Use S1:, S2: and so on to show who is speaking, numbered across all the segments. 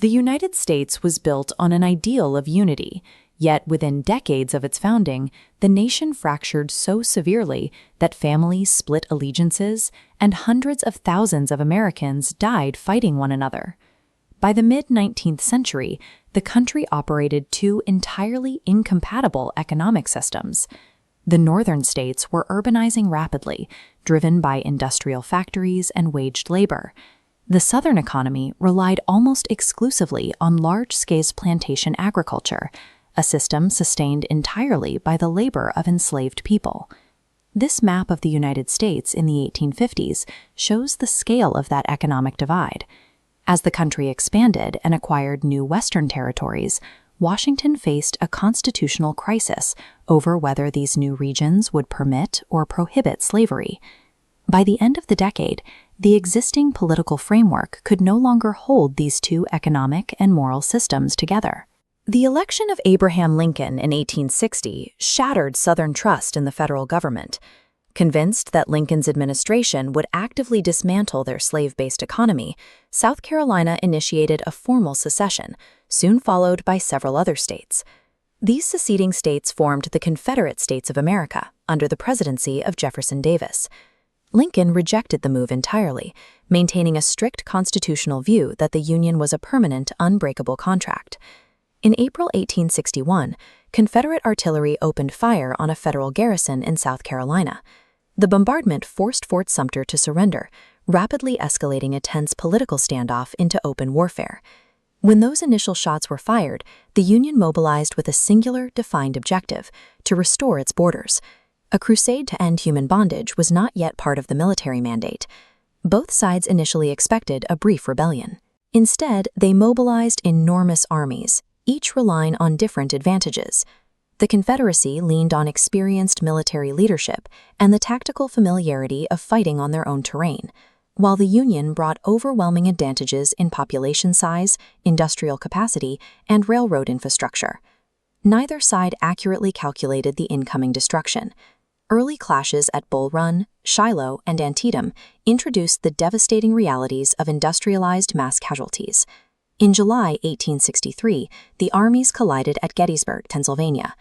S1: The United States was built on an ideal of unity, yet within decades of its founding, the nation fractured so severely that families split allegiances and hundreds of thousands of Americans died fighting one another. By the mid-19th century, the country operated two entirely incompatible economic systems. The northern states were urbanizing rapidly, driven by industrial factories and waged labor. The southern economy relied almost exclusively on large-scale plantation agriculture, a system sustained entirely by the labor of enslaved people. This map of the United States in the 1850s shows the scale of that economic divide. As the country expanded and acquired new Western territories, Washington faced a constitutional crisis over whether these new regions would permit or prohibit slavery. By the end of the decade, the existing political framework could no longer hold these two economic and moral systems together. The election of Abraham Lincoln in 1860 shattered Southern trust in the federal government. Convinced that Lincoln's administration would actively dismantle their slave-based economy, South Carolina initiated a formal secession, soon followed by several other states. These seceding states formed the Confederate States of America under the presidency of Jefferson Davis. Lincoln rejected the move entirely, maintaining a strict constitutional view that the Union was a permanent, unbreakable contract. In April 1861, Confederate artillery opened fire on a federal garrison in South Carolina. The bombardment forced Fort Sumter to surrender, rapidly escalating a tense political standoff into open warfare. When those initial shots were fired, the Union mobilized with a singular, defined objective: to restore its borders. A crusade to end human bondage was not yet part of the military mandate. Both sides initially expected a brief rebellion. Instead, they mobilized enormous armies, each relying on different advantages. The Confederacy leaned on experienced military leadership and the tactical familiarity of fighting on their own terrain, while the Union brought overwhelming advantages in population size, industrial capacity, and railroad infrastructure. Neither side accurately calculated the incoming destruction. Early clashes at Bull Run, Shiloh, and Antietam introduced the devastating realities of industrialized mass casualties. In July 1863, the armies collided at Gettysburg, Pennsylvania.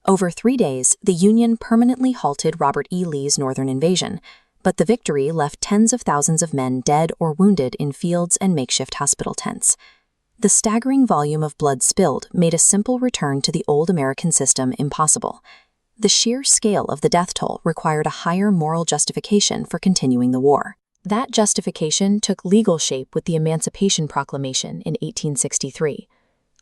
S1: Over 3 days, the Union permanently halted Robert E. Lee's northern invasion, but the victory left tens of thousands of men dead or wounded in fields and makeshift hospital tents. The staggering volume of blood spilled made a simple return to the old American system impossible. The sheer scale of the death toll required a higher moral justification for continuing the war. That justification took legal shape with the Emancipation Proclamation in 1863.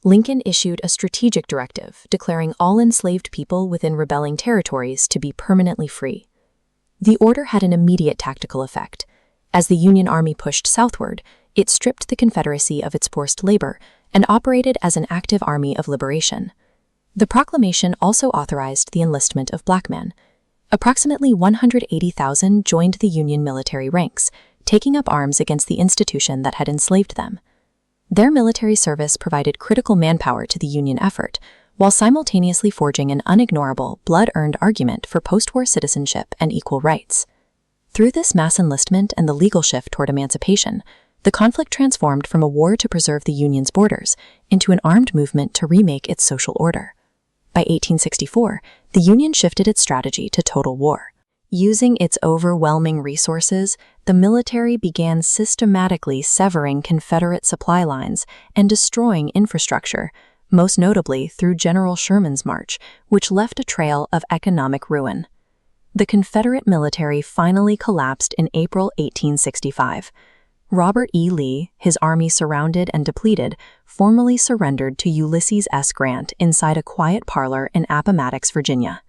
S1: Lincoln issued a strategic directive declaring all enslaved people within rebelling territories to be permanently free. The order had an immediate tactical effect. As the Union Army pushed southward, it stripped the Confederacy of its forced labor and operated as an active army of liberation. The proclamation also authorized the enlistment of black men. Approximately 180,000 joined the Union military ranks, taking up arms against the institution that had enslaved them. Their military service provided critical manpower to the Union effort, while simultaneously forging an unignorable, blood-earned argument for post-war citizenship and equal rights. Through this mass enlistment and the legal shift toward emancipation, the conflict transformed from a war to preserve the Union's borders into an armed movement to remake its social order. By 1864, the Union shifted its strategy to total war. Using its overwhelming resources, the military began systematically severing Confederate supply lines and destroying infrastructure, most notably through General Sherman's march, which left a trail of economic ruin. The Confederate military finally collapsed in April 1865. Robert E. Lee, his army surrounded and depleted, formally surrendered to Ulysses S. Grant inside a quiet parlor in Appomattox, Virginia.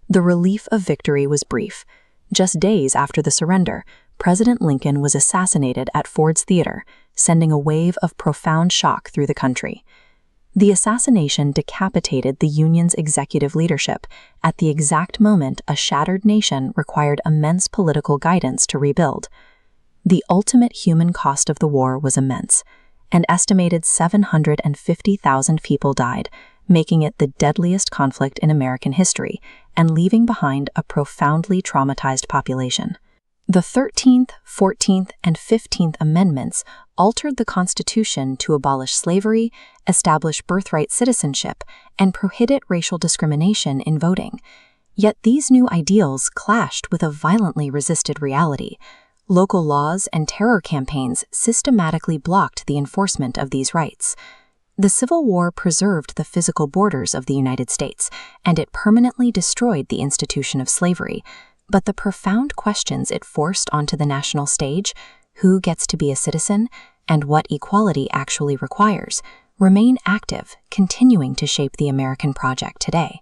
S1: The relief of victory was brief. Just days after the surrender, President Lincoln was assassinated at Ford's Theater, sending a wave of profound shock through the country. The assassination decapitated the Union's executive leadership at the exact moment a shattered nation required immense political guidance to rebuild. The ultimate human cost of the war was immense. An estimated 750,000 people died, making it the deadliest conflict in American history and leaving behind a profoundly traumatized population. The 13th, 14th, and 15th Amendments altered the Constitution to abolish slavery, establish birthright citizenship, and prohibit racial discrimination in voting. Yet these new ideals clashed with a violently resisted reality. Local laws and terror campaigns systematically blocked the enforcement of these rights. The Civil War preserved the physical borders of the United States, and it permanently destroyed the institution of slavery. But the profound questions it forced onto the national stage, who gets to be a citizen, and what equality actually requires, remain active, continuing to shape the American project today.